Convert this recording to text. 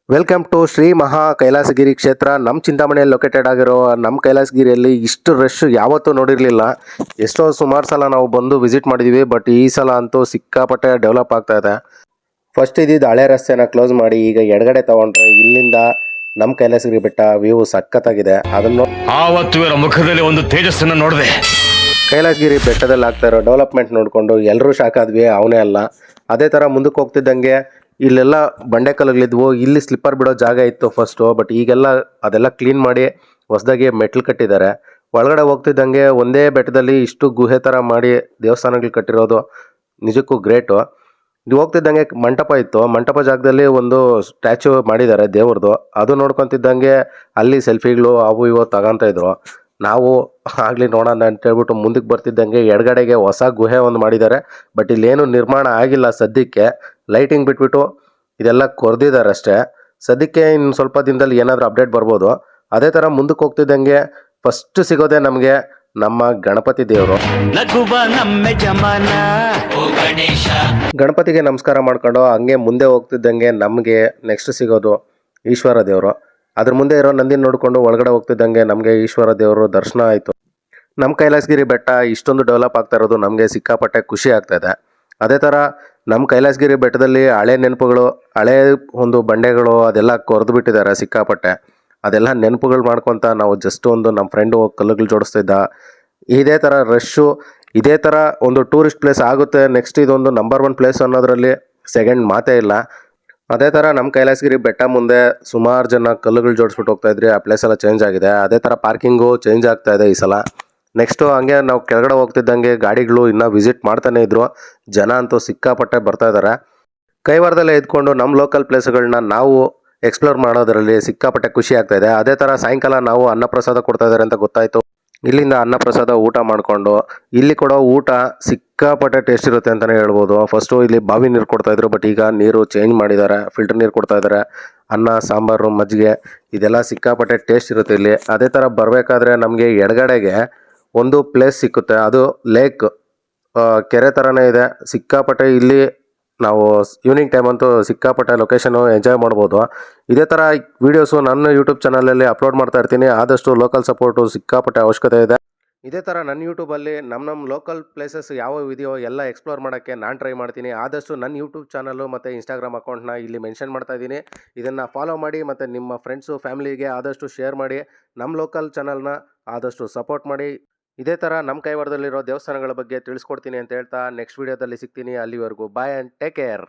Welcome to Shri ಮಹಾ ಕೈಲಾಸಗಿರಿ ಕ್ಷೇತ್ರ. ನಮ್ಮ ಚಿಂತಾಮಣಿಯಲ್ಲಿ ಲೊಕೇಟೆಡ್ ಆಗಿರೋ ನಮ್ಮ ಕೈಲಾಸಗಿರಿಯಲ್ಲಿ ಇಷ್ಟು ರಶ್ ಯಾವತ್ತೂ ನೋಡಿರಲಿಲ್ಲ. ಎಷ್ಟೋ ಸುಮಾರು ಸಲ ನಾವು ಬಂದು ವಿಸಿಟ್ ಮಾಡಿದ್ದೀವಿ, ಬಟ್ ಈ ಸಲ ಅಂತೂ ಸಿಕ್ಕಾಪಟ್ಟೆ ಡೆವಲಪ್ ಆಗ್ತಾ ಇದೆ. ಫಸ್ಟ್ ಇದ್ದಿದ್ದು ಹಳೆ ರಸ್ತೆನ ಕ್ಲೋಸ್ ಮಾಡಿ ಈಗ ಎಡಗಡೆ ತಗೊಂಡ್ರೆ ಇಲ್ಲಿಂದ ನಮ್ಮ ಕೈಲಾಸಗಿರಿ ಬೆಟ್ಟ ವ್ಯೂ ಸಖತ್ತಾಗಿದೆ. ಅದನ್ನು ಆವತ್ತು ಇವರ ಮುಖದಲ್ಲಿ ಒಂದು ತೇಜಸ್ಸನ್ನು ನೋಡಿದೆ. ಕೈಲಾಸಗಿರಿ ಬೆಟ್ಟದಲ್ಲಿ ಆಗ್ತಾ ಇರೋ ಡೆವಲಪ್ಮೆಂಟ್ ನೋಡಿಕೊಂಡು ಎಲ್ಲರೂ ಶಾಕ್ ಆದ್ವಿ, ಅವನೇ ಅಲ್ಲ. ಅದೇ ಥರ ಮುಂದಕ್ಕೆ ಹೋಗ್ತಿದ್ದಂಗೆ ಇಲ್ಲೆಲ್ಲ ಬಂಡೆಕಲ್ಲುಗಳಿದ್ವು, ಇಲ್ಲಿ ಸ್ಲಿಪ್ಪರ್ ಬಿಡೋ ಜಾಗ ಇತ್ತು ಫಸ್ಟು, ಬಟ್ ಈಗೆಲ್ಲ ಅದೆಲ್ಲ ಕ್ಲೀನ್ ಮಾಡಿ ಹೊಸದಾಗಿ ಮೆಟ್ಲು ಕಟ್ಟಿದ್ದಾರೆ. ಒಳಗಡೆ ಹೋಗ್ತಿದ್ದಂಗೆ ಒಂದೇ ಬೆಟ್ಟದಲ್ಲಿ ಇಷ್ಟು ಗುಹೆ ಥರ ಮಾಡಿ ದೇವಸ್ಥಾನಗಳು ಕಟ್ಟಿರೋದು ನಿಜಕ್ಕೂ ಗ್ರೇಟು. ಇದು ಹೋಗ್ತಿದ್ದಂಗೆ ಮಂಟಪ ಇತ್ತು, ಮಂಟಪ ಜಾಗದಲ್ಲಿ ಒಂದು ಸ್ಟ್ಯಾಚು ಮಾಡಿದ್ದಾರೆ ದೇವ್ರದ್ದು. ಅದು ನೋಡ್ಕೊತಿದ್ದಂಗೆ ಅಲ್ಲಿ ಸೆಲ್ಫಿಗಳು ಅವು ಇವು ತಗೊಂತ ಇದ್ರು. ನಾವು ಆಗಲಿ ನೋಡೋಣ ಅಂತ ಹೇಳ್ಬಿಟ್ಟು ಮುಂದಕ್ಕೆ ಬರ್ತಿದ್ದಂಗೆ ಎಡಗಡೆಗೆ ಹೊಸ ಗುಹೆ ಒಂದು ಮಾಡಿದ್ದಾರೆ, ಬಟ್ ಇಲ್ಲೇನು ನಿರ್ಮಾಣ ಆಗಿಲ್ಲ ಸದ್ಯಕ್ಕೆ. ಲೈಟಿಂಗ್ ಬಿಟ್ಬಿಟ್ಟು ಇದೆಲ್ಲ ಕೊರೆದಿದ್ದಾರೆ ಅಷ್ಟೇ. ಸದ್ಯಕ್ಕೆ ಇನ್ನು ಸ್ವಲ್ಪ ದಿನದಲ್ಲಿ ಏನಾದರೂ ಅಪ್ಡೇಟ್ ಬರ್ಬೋದು. ಅದೇ ಥರ ಮುಂದಕ್ಕೆ ಹೋಗ್ತಿದ್ದಂಗೆ ಫಸ್ಟ್ ಸಿಗೋದೆ ನಮಗೆ ನಮ್ಮ ಗಣಪತಿ ದೇವರು. ಗಣಪತಿಗೆ ನಮಸ್ಕಾರ ಮಾಡ್ಕೊಂಡು ಹಂಗೆ ಮುಂದೆ ಹೋಗ್ತಿದ್ದಂಗೆ ನಮಗೆ ನೆಕ್ಸ್ಟ್ ಸಿಗೋದು ಈಶ್ವರ ದೇವರು. ಅದ್ರ ಮುಂದೆ ಇರೋ ನಂದಿನ ನೋಡಿಕೊಂಡು ಒಳಗಡೆ ಹೋಗ್ತಿದ್ದಂಗೆ ನಮಗೆ ಈಶ್ವರ ದೇವರು ದರ್ಶನ ಆಯಿತು. ನಮ್ಮ ಕೈಲಾಸಗಿರಿ ಬೆಟ್ಟ ಇಷ್ಟೊಂದು ಡೆವಲಪ್ ಆಗ್ತಾ ಇರೋದು ನಮಗೆ ಸಿಕ್ಕಾಪಟ್ಟೆ ಖುಷಿ ಆಗ್ತಾ ಇದೆ. ಅದೇ ಥರ ನಮ್ಮ ಕೈಲಾಸಗಿರಿ ಬೆಟ್ಟದಲ್ಲಿ ಹಳೆ ನೆನಪುಗಳು, ಹಳೆ ಒಂದು ಬಂಡೆಗಳು ಅದೆಲ್ಲ ಕೊರೆದು ಬಿಟ್ಟಿದ್ದಾರೆ ಸಿಕ್ಕಾಪಟ್ಟೆ. ಅದೆಲ್ಲ ನೆನಪುಗಳು ಮಾಡ್ಕೊತ ನಾವು ಜಸ್ಟ್ ಒಂದು ನಮ್ಮ ಫ್ರೆಂಡು ಕಲ್ಲುಗಳು ಜೋಡಿಸ್ತಿದ್ದ. ಇದೇ ಥರ ರಶ್ಶು, ಇದೇ ಥರ ಒಂದು ಟೂರಿಸ್ಟ್ ಪ್ಲೇಸ್ ಆಗುತ್ತೆ, ನೆಕ್ಸ್ಟ್ ಇದೊಂದು ನಂಬರ್ 1 ಪ್ಲೇಸ್ ಅನ್ನೋದರಲ್ಲಿ ಸೆಕೆಂಡ್ ಮಾತೇ ಇಲ್ಲ. ಅದೇ ಥರ ನಮ್ಮ ಕೈಲಾಸಗಿರಿ ಬೆಟ್ಟ ಮುಂದೆ ಸುಮಾರು ಜನ ಕಲ್ಲುಗಳು ಜೋಡಿಸ್ಬಿಟ್ಟು ಹೋಗ್ತಾ ಇದ್ರಿ, ಆ ಪ್ಲೇಸ್ ಎಲ್ಲ ಚೇಂಜ್ ಆಗಿದೆ. ಅದೇ ಥರ ಪಾರ್ಕಿಂಗು ಚೇಂಜ್ ಆಗ್ತಾ ಇದೆ ಈ ಸಲ. ನೆಕ್ಸ್ಟು ಹಂಗೆ ನಾವು ಕೆಳಗಡೆ ಹೋಗ್ತಿದ್ದಂಗೆ ಗಾಡಿಗಳು ಇನ್ನೂ ವಿಸಿಟ್ ಮಾಡ್ತಾನೆ ಇದ್ರು. ಜನ ಅಂತೂ ಸಿಕ್ಕಾಪಟ್ಟೆ ಬರ್ತಾ ಇದ್ದಾರೆ. ಕೈವಾರದಲ್ಲೇ ಇದ್ಕೊಂಡು ನಮ್ಮ ಲೋಕಲ್ ಪ್ಲೇಸ್ಗಳನ್ನ ನಾವು ಎಕ್ಸ್ಪ್ಲೋರ್ ಮಾಡೋದರಲ್ಲಿ ಸಿಕ್ಕಾಪಟ್ಟೆ ಖುಷಿ ಆಗ್ತಾ ಇದೆ. ಅದೇ ಥರ ಸಾಯಂಕಾಲ ನಾವು ಅನ್ನಪ್ರಸಾದ ಕೊಡ್ತಾ ಇದ್ದಾರೆ ಅಂತ ಗೊತ್ತಾಯಿತು. ಇಲ್ಲಿಂದ ಅನ್ನಪ್ರಸಾದ ಊಟ ಮಾಡಿಕೊಂಡು, ಇಲ್ಲಿ ಕೊಡೋ ಊಟ ಸಿಕ್ಕಾಪಟ್ಟೆ ಟೇಸ್ಟ್ ಇರುತ್ತೆ ಅಂತಲೇ ಹೇಳ್ಬೋದು. ಫಸ್ಟು ಇಲ್ಲಿ ಬಾವಿ ನೀರು ಕೊಡ್ತಾಯಿದ್ರು, ಬಟ್ ಈಗ ನೀರು ಚೇಂಜ್ ಮಾಡಿದ್ದಾರೆ, ಫಿಲ್ಟರ್ ನೀರು ಕೊಡ್ತಾ ಇದ್ದಾರೆ. ಅನ್ನ, ಸಾಂಬಾರು, ಮಜ್ಜಿಗೆ ಇದೆಲ್ಲ ಸಿಕ್ಕಾಪಟ್ಟೆ ಟೇಸ್ಟ್ ಇರುತ್ತೆ ಇಲ್ಲಿ. ಅದೇ ಥರ ಬರಬೇಕಾದ್ರೆ ನಮಗೆ ಎಡಗಡೆಗೆ ಒಂದು ಪ್ಲೇಸ್ ಸಿಕ್ಕುತ್ತೆ, ಅದು ಲೇಕ್, ಕೆರೆ ಥರನೇ ಇದೆ. ಸಿಕ್ಕಾಪಟ್ಟೆ ಇಲ್ಲಿ ನಾವು ಈವ್ನಿಂಗ್ ಟೈಮ್ ಅಂತೂ ಸಿಕ್ಕಾಪಟ್ಟೆ ಲೊಕೇಶನು ಎಂಜಾಯ್ ಮಾಡ್ಬೋದು. ಇದೇ ಥರ ವೀಡಿಯೋಸು ನನ್ನ ಯೂಟ್ಯೂಬ್ ಚಾನಲಲ್ಲಿ ಅಪ್ಲೋಡ್ ಮಾಡ್ತಾ ಇರ್ತೀನಿ. ಆದಷ್ಟು ಲೋಕಲ್ ಸಪೋರ್ಟು ಸಿಕ್ಕಾಪಟ್ಟೆ ಅವಶ್ಯಕತೆ ಇದೆ. ಇದೇ ಥರ ನನ್ನ ಯೂಟ್ಯೂಬಲ್ಲಿ ನಮ್ಮ ಲೋಕಲ್ ಪ್ಲೇಸಸ್ ಯಾವ ಇದೆಯೋ ಎಲ್ಲ ಎಕ್ಸ್ಪ್ಲೋರ್ ಮಾಡೋಕ್ಕೆ ನಾನು ಟ್ರೈ ಮಾಡ್ತೀನಿ. ಆದಷ್ಟು ನನ್ನ ಯೂಟ್ಯೂಬ್ ಚಾನಲು ಮತ್ತು ಇನ್ಸ್ಟಾಗ್ರಾಮ್ ಅಕೌಂಟ್ನ ಇಲ್ಲಿ ಮೆನ್ಷನ್ ಮಾಡ್ತಾ ಇದ್ದೀನಿ. ಇದನ್ನು ಫಾಲೋ ಮಾಡಿ ಮತ್ತು ನಿಮ್ಮ ಫ್ರೆಂಡ್ಸು ಫ್ಯಾಮಿಲಿಗೆ ಆದಷ್ಟು ಶೇರ್ ಮಾಡಿ. ನಮ್ಮ ಲೋಕಲ್ ಚಾನಲ್ನ ಆದಷ್ಟು ಸಪೋರ್ಟ್ ಮಾಡಿ. ಇದೇ ಥರ ನಮ್ಮ ಕೈವಾರದಲ್ಲಿರೋ ದೇವಸ್ಥಾನಗಳ ಬಗ್ಗೆ ತಿಳಿಸ್ಕೊಡ್ತೀನಿ ಅಂತ ಹೇಳ್ತಾ ನೆಕ್ಸ್ಟ್ ವೀಡಿಯೋದಲ್ಲಿ ಸಿಗ್ತೀನಿ. ಅಲ್ಲಿವರೆಗೂ ಬಾಯ್ ಆ್ಯಂಡ್ ಟೇಕ್ ಕೇರ್.